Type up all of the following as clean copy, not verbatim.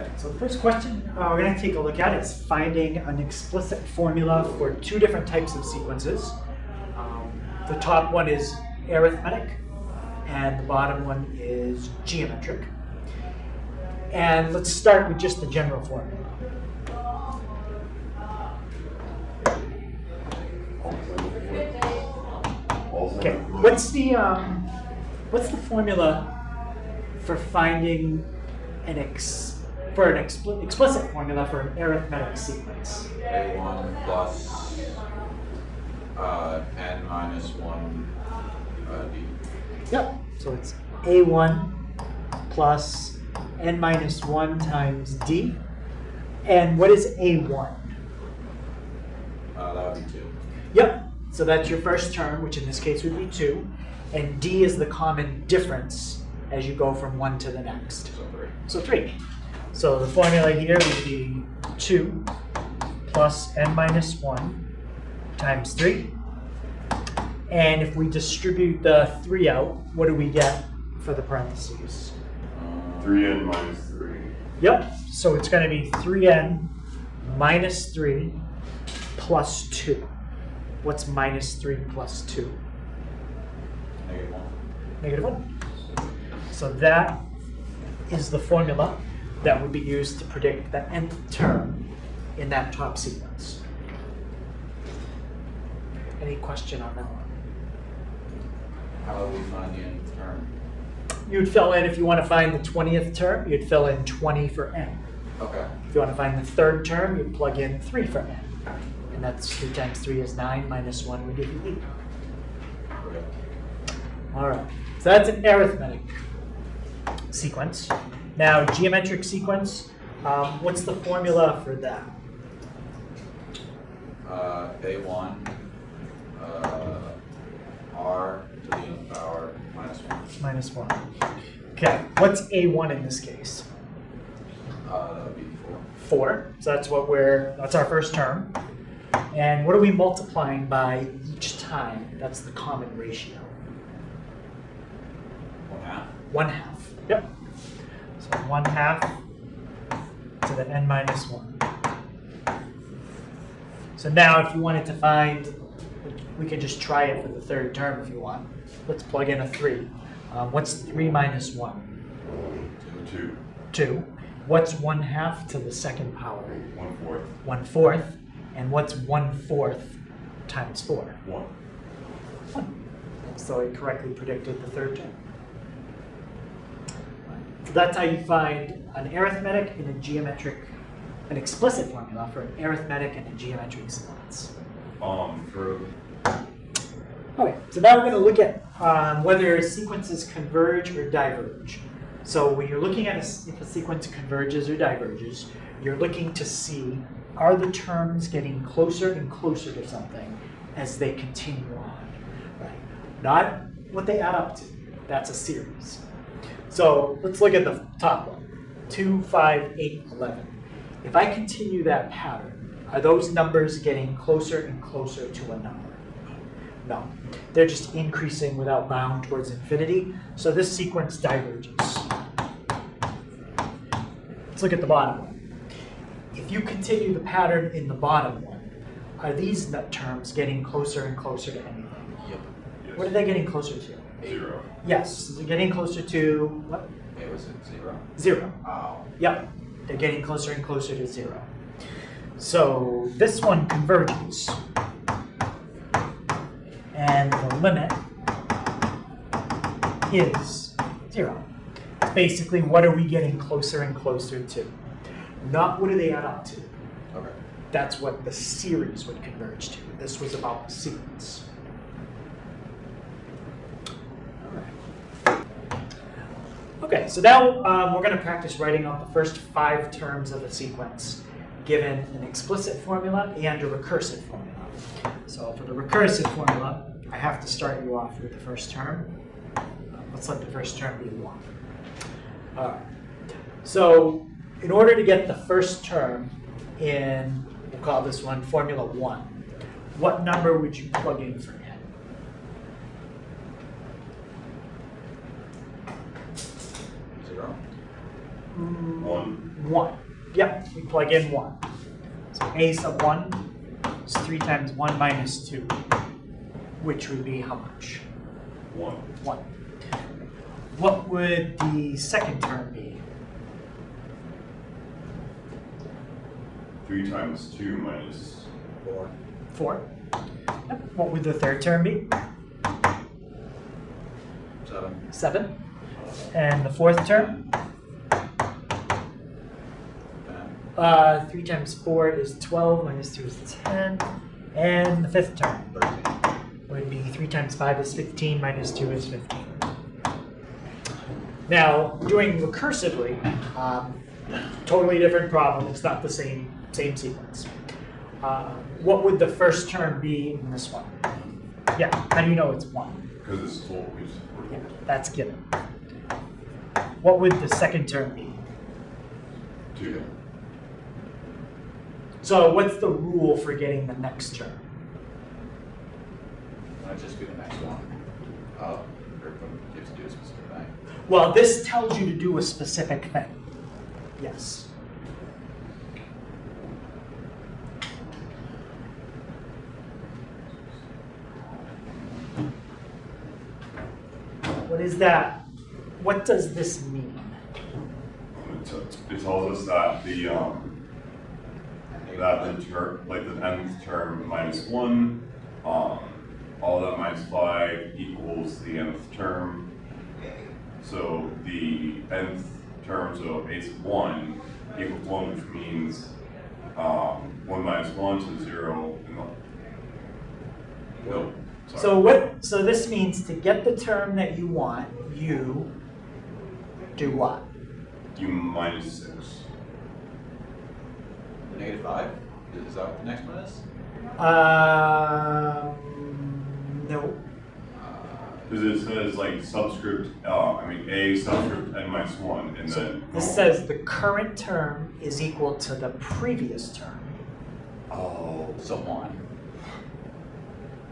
Okay, so the first question we're going to take a look at is finding an explicit formula for two different types of sequences. The top one is arithmetic, and the bottom one is geometric. And let's start with just the general formula. Okay, what's the formula for finding an explicit formula for an arithmetic sequence? A1 plus n minus 1 d. Yep, so it's A1 plus n minus 1 times d. And what is A1? That would be 2. Yep, so that's your first term, which in this case would be 2. And d is the common difference as you go from one to the next. So 3. So 3. So the formula here would be 2 plus n minus 1 times 3. And if we distribute the 3 out, what do we get for the parentheses? 3n minus 3. Yep, so it's going to be 3n minus 3 plus 2. What's minus 3 plus 2? Negative 1. Negative 1. So that is the formula that would be used to predict the nth term in that top sequence. Any question on that one? How would we find the nth term? You'd fill in, if you want to find the 20th term, you'd fill in 20 for n. Okay. If you want to find the third term, you'd plug in 3 for n. And that's 3 times 3 is 9, minus 1 would give you 8. Okay. All right, so that's an arithmetic sequence. Now, geometric sequence, what's the formula for that? A1 r to the nth power minus 1. Minus 1. Okay, what's A1 in this case? That would be 4. 4, so that's our first term. And what are we multiplying by each time? That's the common ratio. 1/2. 1/2. Yep. So 1/2 to the n minus 1. So now if you wanted to find, we could just try it for the third term if you want. Let's plug in a 3. What's 3 minus 1? 2. 2. What's 1/2 to the second power? 1/4. 1/4. And what's 1/4 times 4? 1. 1. So it correctly predicted the third term. So that's how you find an arithmetic and a geometric, an explicit formula for an arithmetic and a geometric sequence. Okay, so now we're going to look at whether sequences converge or diverge. So when you're looking at if a sequence converges or diverges, you're looking to see, are the terms getting closer and closer to something as they continue on, right? Not what they add up to. That's a series. So let's look at the top one, 2, 5, 8, 11. If I continue that pattern, are those numbers getting closer and closer to a number? No, they're just increasing without bound towards infinity. So this sequence diverges. Let's look at the bottom one. If you continue the pattern in the bottom one, are these terms getting closer and closer to anything? Yep. Yes. What are they getting closer to? 0. Yes, they're getting closer to what? It was at 0. 0. Oh. Yep, they're getting closer and closer to 0. So this one converges. And the limit is 0. Basically, what are we getting closer and closer to? Not what do they add up to. Okay. That's what the series would converge to. This was about the sequence. Okay, so now we're going to practice writing out the first 5 terms of a sequence given an explicit formula and a recursive formula. So for the recursive formula, I have to start you off with the first term. Let's let the first term be 1. All right. So in order to get the first term in, we'll call this one formula 1, what number would you plug in for n? 0. 1. 1. Yep, we plug in 1. So a sub 1 is 3 times 1 minus 2, which would be how much? 1. 1. What would the second term be? 3 times 2 minus 4. 4. Yep. What would the third term be? 7. 7. And the fourth term? 10. 3 times 4 is 12, minus 2 is 10. And the fifth term 13. would be 3 times 5 is 15, minus 2 is 15. Now, doing recursively, totally different problem. It's not the same sequence. What would the first term be in this one? Yeah, how do you know it's 1? because it's always Yeah, that's given. What would the second term be? 2. So what's the rule for getting the next term? Might just be the next one. Oh, or you have to do a specific thing. Well, this tells you to do a specific thing. Yes. What is that? What does this mean? It tells us that the term, like the nth term minus 1, all that minus 5 equals the nth term. So the nth term, so a sub 1 equals 1, which means 1 minus 1, so 0. No, sorry. So this means to get the term that you want, you do what? You minus 6. Negative 5? Is that what the next one is? No. Because it says like subscript, a subscript n minus 1, and then. This says the current term is equal to the previous term Oh, So 1.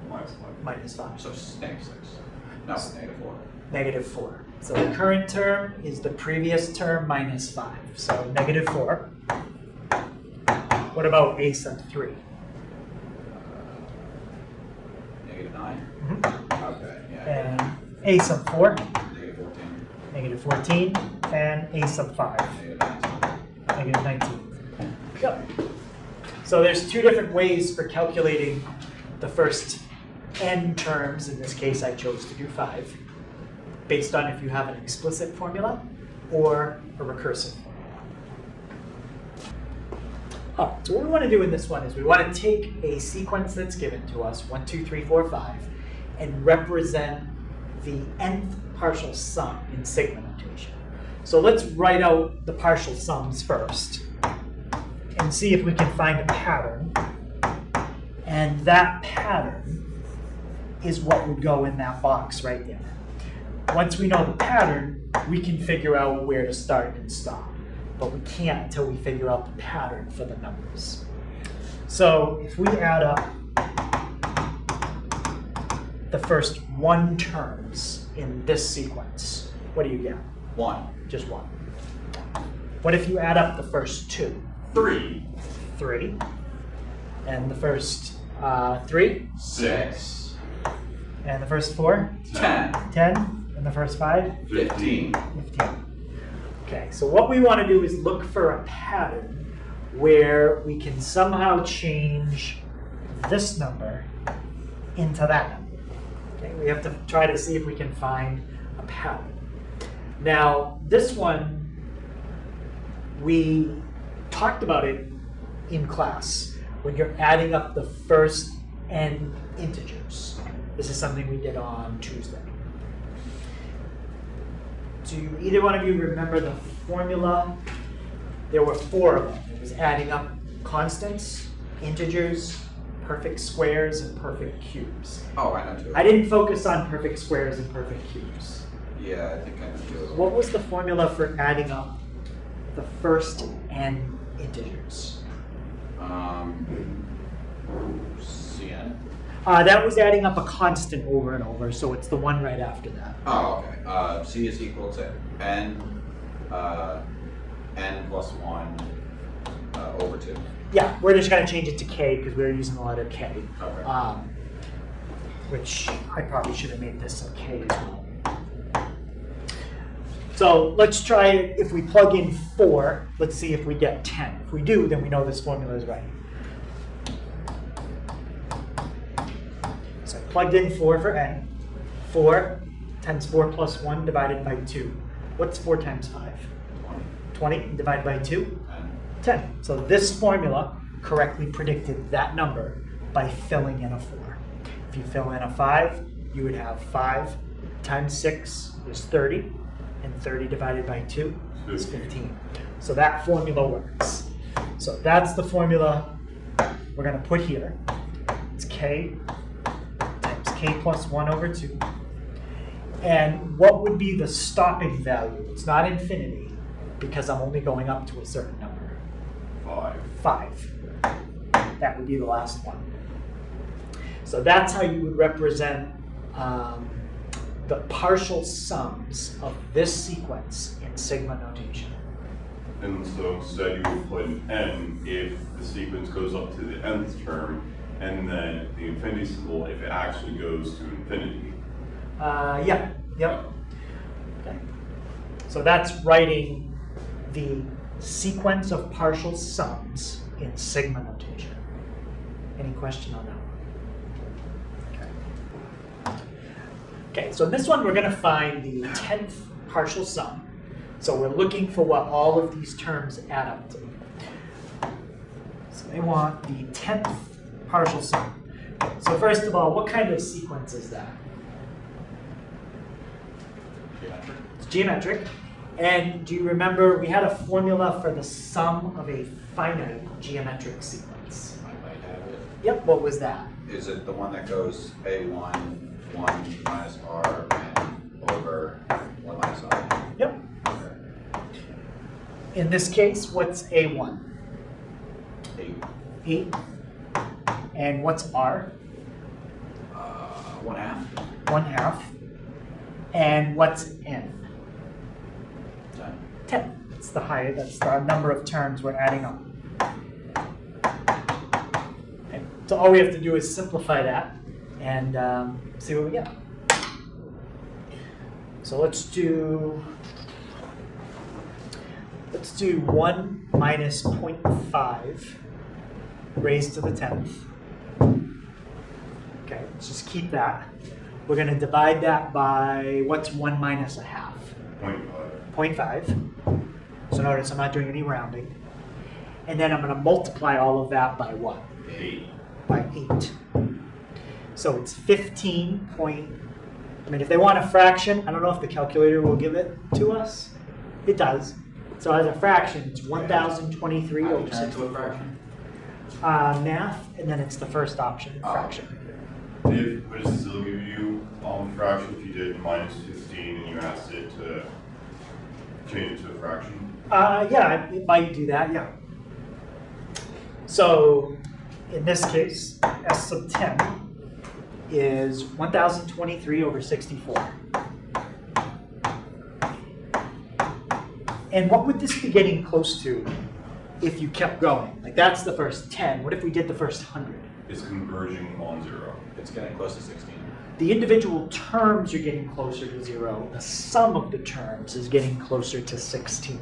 minus 5. minus 5. So negative 6. No, negative 4. Negative 4. So the current term is the previous term minus 5. So negative 4. What about a sub 3? Negative 9? Mhm. Okay, yeah. And a sub 4? Negative 14. Negative 14. And a sub 5? Negative 19. Negative 19. Yep. So there's two different ways for calculating the first n terms. In this case, I chose to do 5, based on if you have an explicit formula or a recursive formula. Oh, so what we want to do in this one is we want to take a sequence that's given to us, 1, 2, 3, 4, 5, and represent the nth partial sum in sigma notation. So let's write out the partial sums first and see if we can find a pattern. And that pattern is what would go in that box right there. Once we know the pattern, we can figure out where to start and stop. But we can't until we figure out the pattern for the numbers. So if we add up the first 1 terms in this sequence, what do you get? 1. Just 1. What if you add up the first 2? 3. 3. And the first 3? 6. And the first 4? 10. 10. And the first 5? 15. 15. Okay, so what we want to do is look for a pattern where we can somehow change this number into that number. Okay, we have to try to see if we can find a pattern. Now, this one, we talked about it in class when you're adding up the first n integers. This is something we did on Tuesday. Do either one of you remember the formula? There were 4 of them. It was adding up constants, integers, perfect squares, and perfect cubes. Oh, I know 2. I didn't focus on perfect squares and perfect cubes. Yeah, I think I know 2. What was the formula for adding up the first n integers? CN? That was adding up a constant over and over, so it's the one right after that. Oh, okay. C is equal to n n plus 1 over 2. Yeah, we're just going to change it to k because we're using the letter k. Okay. Which I probably should have made this a k as well. So let's try it. If we plug in 4, let's see if we get 10. If we do, then we know this formula is right. So I plugged in 4 for n. 4 times 4 plus 1 divided by 2. What's 4 times 5? 20 divided by 2? 10. So this formula correctly predicted that number by filling in a 4. If you fill in a 5, you would have 5 times 6 is 30, and 30 divided by 2 is 15. So that formula works. So that's the formula we're going to put here. It's k times k plus 1 over 2. And what would be the stopping value? It's not infinity, because I'm only going up to a certain number. 5. That would be the last one. So that's how you would represent the partial sums of this sequence in sigma notation. And so instead you would put an n if the sequence goes up to the nth term, and then the infinity symbol if it actually goes to infinity. Yep. Okay. So that's writing the sequence of partial sums in sigma notation. Any question on that one? Okay, so in this one we're going to find the 10th partial sum. So we're looking for what all of these terms add up to. So they want the 10th partial sum. So first of all, what kind of sequence is that? Geometric. It's geometric. And do you remember we had a formula for the sum of a finite geometric sequence? I might have it. Yep, what was that? Is it the one that goes A1, 1 minus R, and over 1 minus R? Yep. Okay. In this case, what's A1? 8. 8. And what's R? 1/2. 1/2. And what's N? 10. 10. That's the number of terms we're adding up. Okay. So all we have to do is simplify that and see what we get. So let's do 1 minus 0.5 raised to the 10th. Okay, let's just keep that. We're going to divide that by, what's 1 minus 1/2? 0.5. So notice I'm not doing any rounding. And then I'm going to multiply all of that by what? 8. By 8. So it's 15 point, I mean, if they want a fraction, I don't know if the calculator will give it to us. It does. So as a fraction, it's 1,023 over Turn 6. to a fraction. Math, and then it's the first option, fraction. Would it still give you fraction if you did minus 15 and you asked it to change it to a fraction? Yeah, it might do that, yeah. So in this case, S sub 10 is 1,023 over 64. And what would this be getting close to if you kept going? Like that's the first 10. What if we did the first 100? It's converging on 0. It's getting close to 16. The individual terms are getting closer to 0. The sum of the terms is getting closer to 16.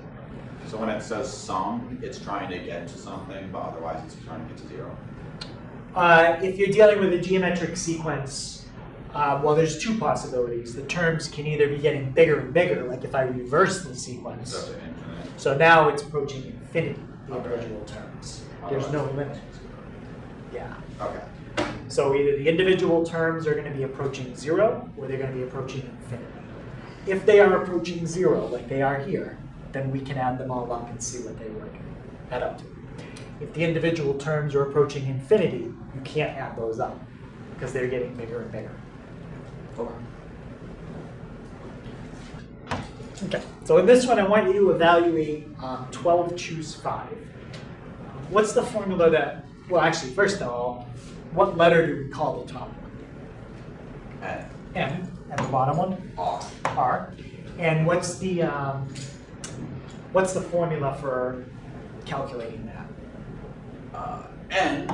So when it says sum, it's trying to get to something, but otherwise it's trying to get to 0. If you're dealing with a geometric sequence, well, there's two possibilities. The terms can either be getting bigger and bigger, like if I reverse the sequence. So to infinite. So now it's approaching infinity, the Okay. individual terms. There's no limit. Yeah. Okay. So either the individual terms are going to be approaching 0, or they're going to be approaching infinity. If they are approaching 0, like they are here, then we can add them all up and see what they would add up to. If the individual terms are approaching infinity, you can't add those up because they're getting bigger and bigger. Okay, so in this one, I want you to evaluate 12, choose 5. What's the formula that, well, actually, first of all, what letter do we call the top one? N. N, and the bottom one? R. R. And what's the What's the formula for calculating that? N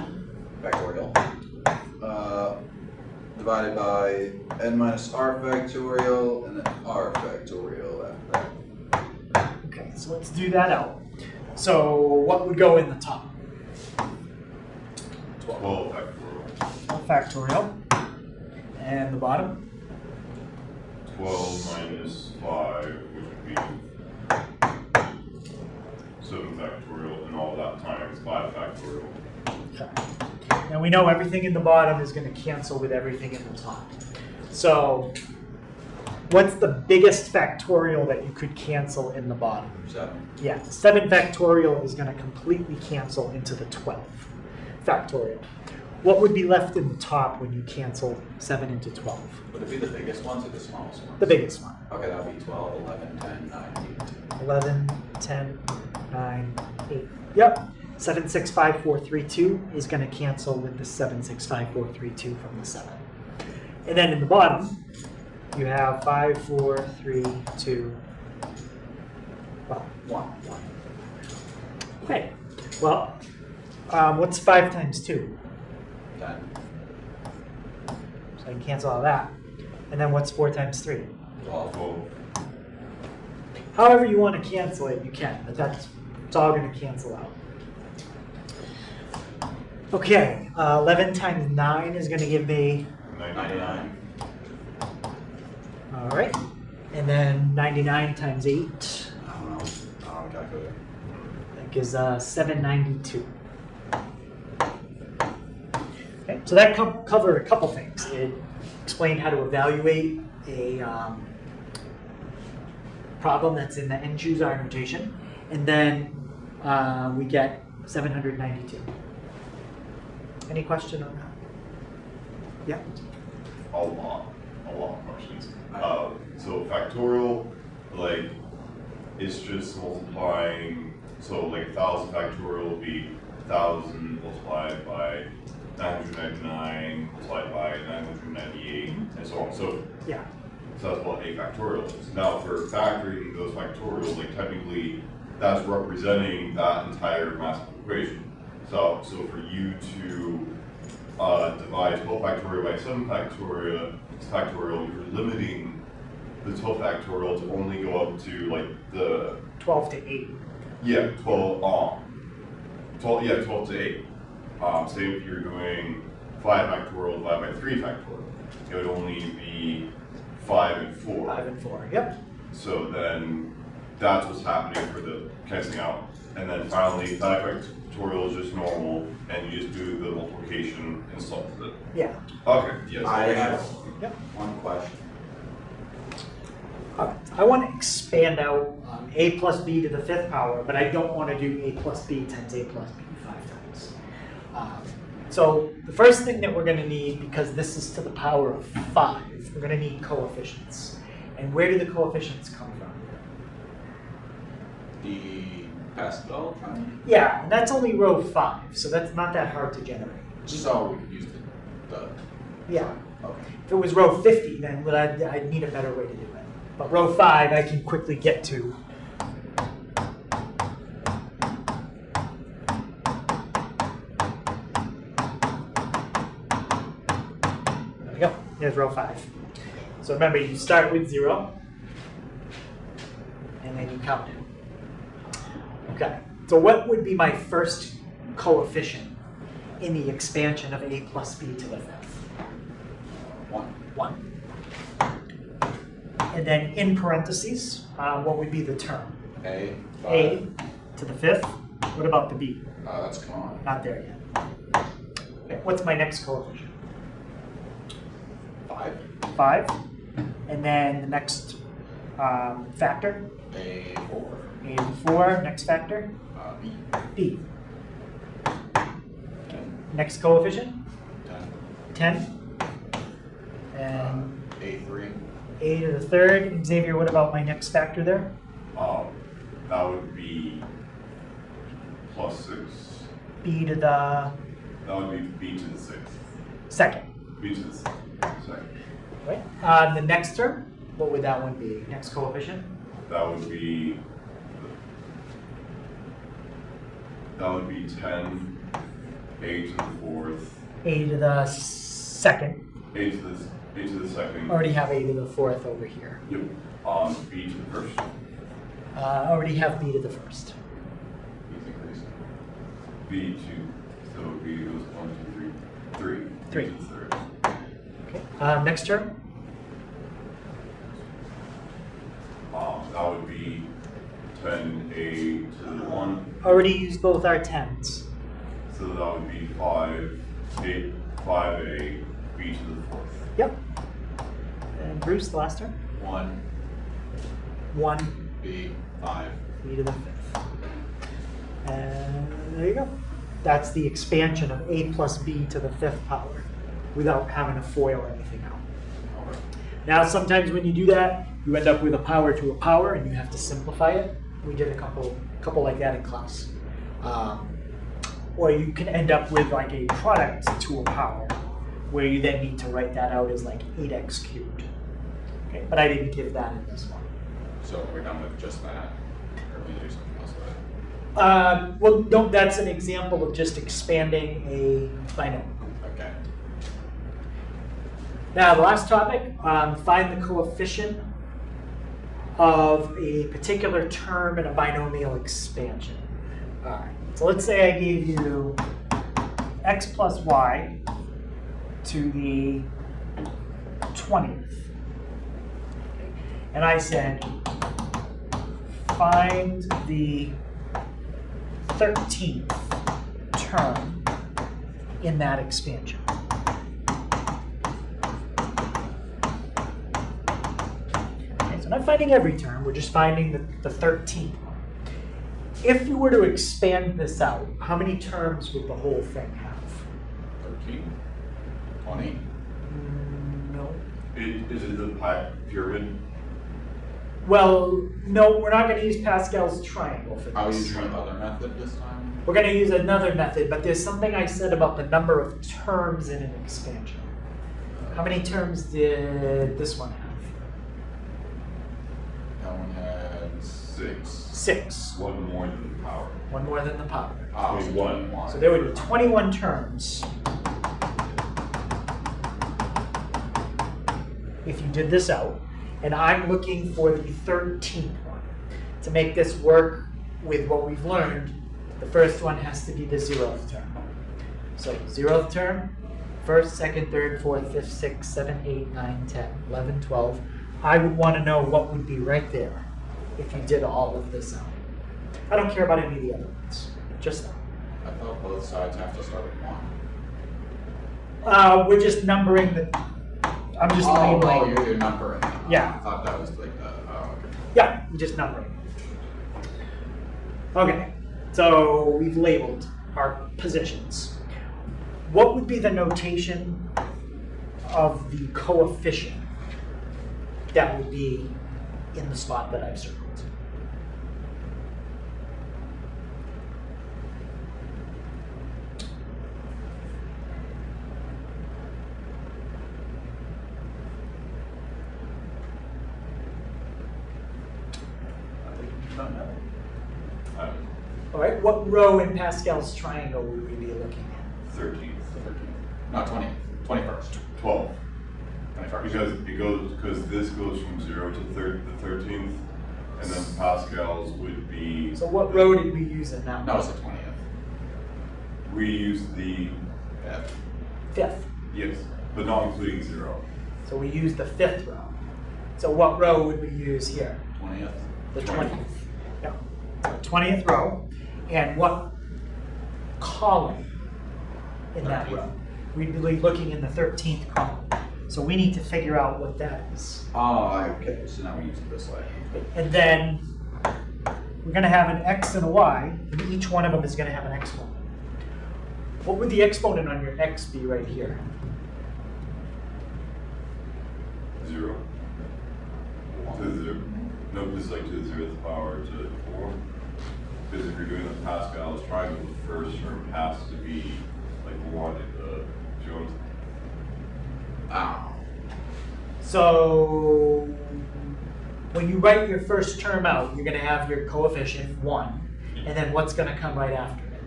factorial divided by n minus r factorial and then r factorial after that. Okay, so let's do that out. So what would go in the top? 12 factorial. Factorial. And the bottom? 12 minus 5, which would be 7 factorial, and all that times 5 factorial. Okay. And we know everything in the bottom is going to cancel with everything in the top. So what's the biggest factorial that you could cancel in the bottom? 7. Yeah, 7 factorial is going to completely cancel into the 12 factorial. What would be left in the top when you cancel 7 into 12? Would it be the biggest ones or the smallest ones? The biggest one. Okay, that would be 12, 11, 10, 9, 8. 11, 10, 9, 8. Yep. 7, 6, 5, 4, 3, 2 is going to cancel with the 7, 6, 5, 4, 3, 2 from the 7. And then in the bottom, you have 5, 4, 3, 2, well, 1. Okay. Well, what's 5 times 2? 10, So I can cancel all that. And then what's 4 times 3? 12. 12. However you want to cancel it, you can, but it's all going to cancel out. Okay, 11 times 9 is going to give me, 99. all right, and then 99 times 8, I don't know. I don't have a calculator. that gives 792. Okay, so that covered a couple things. It explained how to evaluate a problem that's in the n-choose-r notation, and then we get 792. Any question on that? Yeah. A lot of questions. So factorial, like, it's just multiplying, so like 1,000 factorial will be 1,000 multiplied by 999 multiplied by 998, and so on. So Yeah. that's what a factorial is. Now for factoring those factorials, like technically that's representing that entire mathematical equation. So for you to divide 12 factorial by 7 factorial, you're limiting the 12 factorial to only go up to like the 12 to 8. yeah 12 to 8. Say if you're doing 5 factorial divided by 3 factorial, it would only be 5 and 4. 5 and 4. Yep. So then that's what's happening for the canceling out. And then finally, 5 factorial is just normal, and you just do the multiplication and solve it. Yeah. Okay, yes. I have Yep. one question. I want to expand out a plus b to the 5th power, but I don't want to do a plus b times a plus b 5 times. So the first thing that we're going to need, because this is to the power of 5, we're going to need coefficients. And where do the coefficients come from? The Pascal triangle? Yeah, and that's only row 5, so that's not that hard to generate. So we could use the Yeah. okay. If it was row 50, then I'd need a better way to do it. But row 5, I can quickly get to. There we go. There's row 5. So remember, you start with 0, and then you count it. Okay. So what would be my first coefficient in the expansion of a plus b to the 5th? 1. And then in parentheses, what would be the term? A. 5. A to the 5th. What about the b? That's come on. Not there yet. Okay, what's my next coefficient? 5. 5. And then the next factor? A. 4. A to the 4. Next factor? B. B. 10. Next coefficient? 10. 10. And A. 3. a to the 3rd. Xavier, what about my next factor there? That would be plus 6. B to the That would be b to the 6th. 2nd. B to the 2nd. Right? The next term, what would that one be? Next coefficient? That would be That would be 10, a to the fourth, a to the second. a to the second. Already have a to the fourth over here. Yep. B to the first. Already have b to the first. B to, so B goes 1, 2, 3, 3. Three. B to the third. Okay. Next term. That would be 10a to the 1. Already used both our 10s. So that would be 5a, 5a, b to the fourth. Yep. And Bruce, the last term. 1, 1 B, 5. b to the fifth. And there you go. That's the expansion of a plus b to the fifth power without having to FOIL anything out. Okay. Now, sometimes when you do that, you end up with a power to a power and you have to simplify it. We did a couple like that in class. Or you can end up with like a product to a power where you then need to write that out as like 8x cubed. Okay, but I didn't give that in this one. So we're done with just that, or we do something else with it? Well, no, that's an example of just expanding a binomial. Okay. Now, the last topic, find the coefficient of a particular term in a binomial expansion. All right, so let's say I gave you x plus y to the 20th. And I said, find the 13th term in that expansion. Okay, so not finding every term, we're just finding the 13th one. If you were to expand this out, how many terms would the whole thing have? 13, 20. No. Is it the pyramid? Well, no, we're not going to use Pascal's triangle for I'll this. use another method this time. We're going to use another method, but there's something I said about the number of terms in an expansion. How many terms did this one have? That one had 6. 6. One more than the power. One more than the power. 21. So there would be 21 terms if you did this out. And I'm looking for the 13th one. To make this work with what we've learned, the first one has to be the 0th term. So 0th term, 1st, 2nd, 3rd, 4th, 5th, 6th, 7th, 8th, 9th, 10th, 11th, 12th. I would want to know what would be right there if you did all of this out. I don't care about any of the other ones, just that. I thought both sides have to start with 1. We're just numbering the, I'm just labeling. You're numbering. Yeah. I thought that was like the, okay. Yeah, we're just numbering. Okay, so we've labeled our positions. What would be the notation of the coefficient that would be in the spot that I've circled? Not know. All right, what row in Pascal's triangle would we be looking at? 13th. No, 20. 21st. 12. 21st. Because this goes from 0 to the 13th, and then Pascal's would be. So what row did we use in that? No, it's the 20th. We use the Fifth. Fifth. yes, but not including 0. So we used the 5th row. So what row would we use here? 20th. The 20th. Yeah. 20th row. And what column in that 13th. row? We'd be looking in the 13th column. So we need to figure out what that is. Oh, okay. So now we use it this way. And then we're going to have an x and a y, and each one of them is going to have an exponent. What would the exponent on your x be right here? 0. To the 0. No, just like to the 0th power to 4. Because if you're doing the Pascal's triangle, the first term has to be like 1 in the joint. Oh. So when you write your first term out, you're going to have your coefficient 1, and then what's going to come right after it?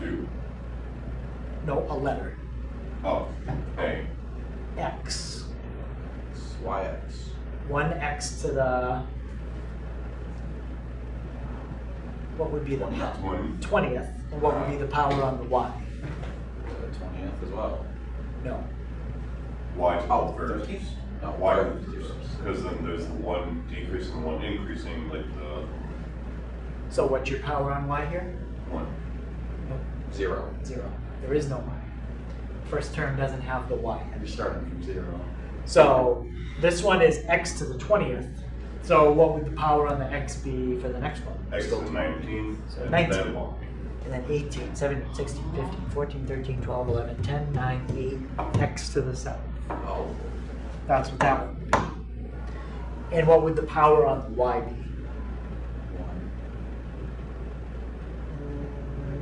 2. No, a letter. Oh, A. X. It's YX. 1x to the, what would be the 20. 20th, and what would be the power on the y? The 20th as well. No. Y to Oh, the first. 13th? No, Y Y to to the the first. first. Because then there's the 1 decreasing and 1 increasing, like the So what's your power on y here? 1. No, 0. 0. There is no y. First term doesn't have the y. You're starting from 0. So this one is x to the 20th. So what would the power on the x be for the next one? X to the 19th, So and 19. then 1. And then 18, 17, 16, 15, 14, 13, 12, 11, 10, 9, 8, x to the 7th. Oh. That's what that one would be. And what would the power on the y be? 1.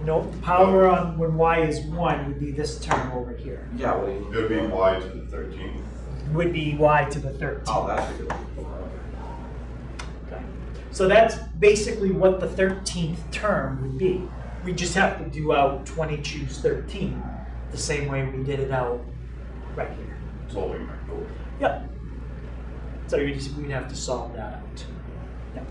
No, the power on when y is 1 would be this term over here. Yeah, what do you? It would be Y to the 13th. Would be y to the 13th. Oh, that's a good one. Okay. So that's basically what the 13th term would be. We just have to do out 20 choose 13 the same way we did it out right here. Solving factorial. Yep. So we'd have to solve that out. Yep.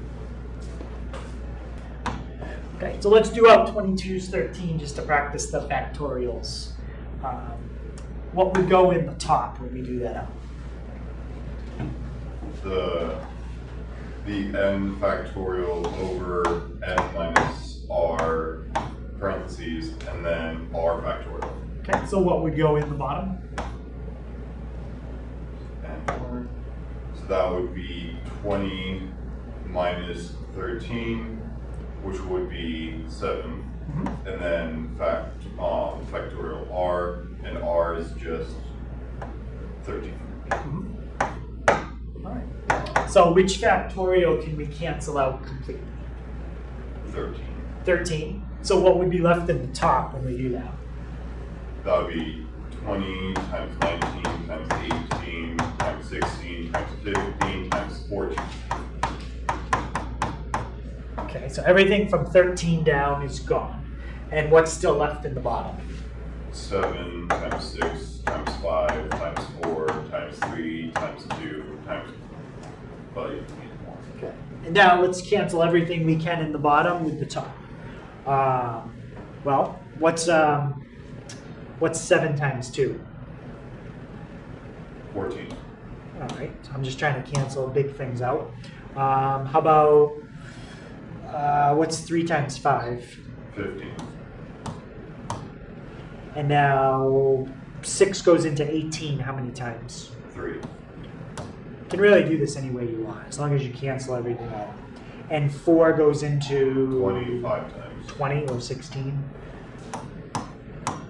Okay, so let's do out 20 choose 13 just to practice the factorials. What would go in the top when we do that out? The n factorial over n minus r parentheses and then r factorial. Okay, so what would go in the bottom? And so that would be 20 minus 13, which would be 7. And then factorial r, and r is just 13. All right. So which factorial can we cancel out completely? 13. 13. So what would be left in the top when we do that? That would be 20 times 19 times 18 times 16 times 15 times 14. Okay, so everything from 13 down is gone. And what's still left in the bottom? 7 times 6 times 5 times 4 times 3 times 2 times 5. Okay. And now let's cancel everything we can in the bottom with the top. Well, what's 7 times 2? 14. All right, so I'm just trying to cancel big things out. How about, what's 3 times 5? 15. And now 6 goes into 18 how many times? 3. You can really do this any way you want, as long as you cancel everything out. And 4 goes into 25 times. 20 or 16.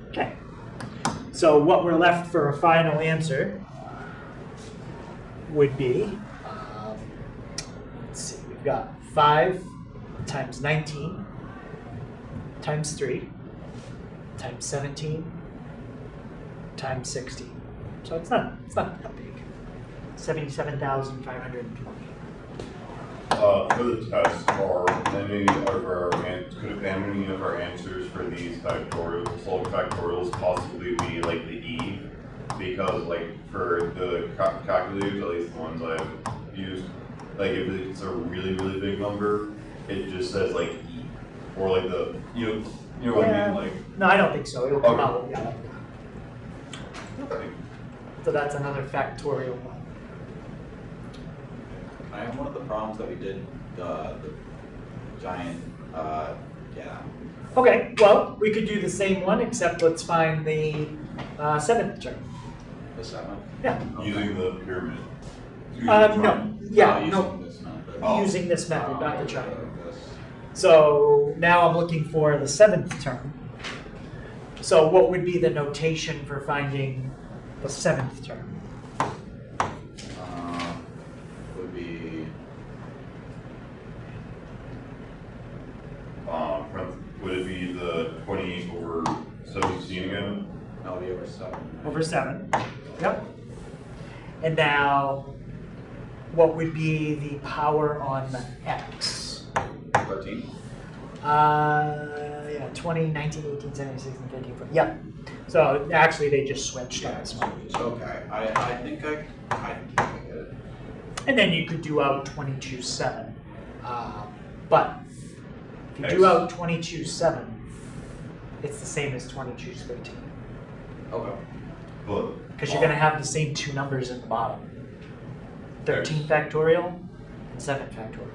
Okay. So what we're left for a final answer would be, let's see, we've got 5 times 19 times 3 times 17 times 16. So it's not that big. 77,520. For the test, could any of our answers for these factorials, solving factorials, possibly be like the e? Because like for the calculators, at least the ones I've used, like if it's a really really big number, it just says like e, or like the you know what I mean, like. No, I don't think so. It'll come Okay. out. Yeah. Okay. So that's another factorial one. I have one of the problems that we did, the giant, yeah. Okay, well, we could do the same one, except let's find the 7th term. The 7th? Yeah. Using the pyramid. No. Yeah, Using no. this method. Oh. Using this method, not the Okay, triangle. this. So now I'm looking for the 7th term. So what would be the notation for finding the 7th term? Would be, Would it be the 20 over 17 again? that would be over 7. Over 7. Yep. And now, what would be the power on the x? 13? Yeah, 20, 19, 18, 17, 16, 15, 14. Yeah. So actually, they just switched on this one. Okay, I think I get it. And then you could do out 22-7. But if you do out 22-7, it's the same as 22-13. Okay. But Because you're going to have the same two numbers in the bottom. 13 factorial and 7 factorial.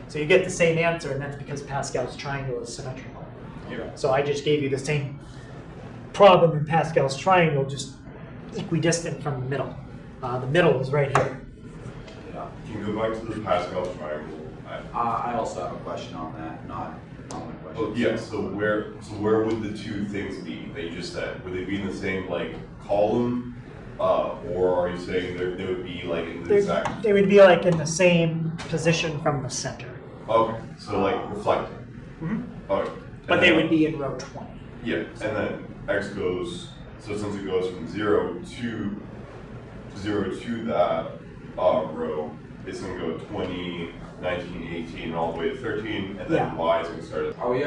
So you get the same answer, and that's because Pascal's triangle is symmetrical. yeah. So I just gave you the same problem in Pascal's triangle, just equidistant from the middle. The middle is right here. Yeah. Can you go back to the Pascal triangle? I also have a question on that, not on the question. Oh, yeah, so where would the two things be that you just said? Would they be in the same like column? Or are you saying they would be like in the exact? They would be like in the same position from the center. Okay, so like reflecting. Okay. But And they then- would be in row 20. Yeah, and then x goes, so since it goes from 0 to that row, it's going to go 20, 19, 18, all the way to 13, and then Yeah. y is going to start at Are we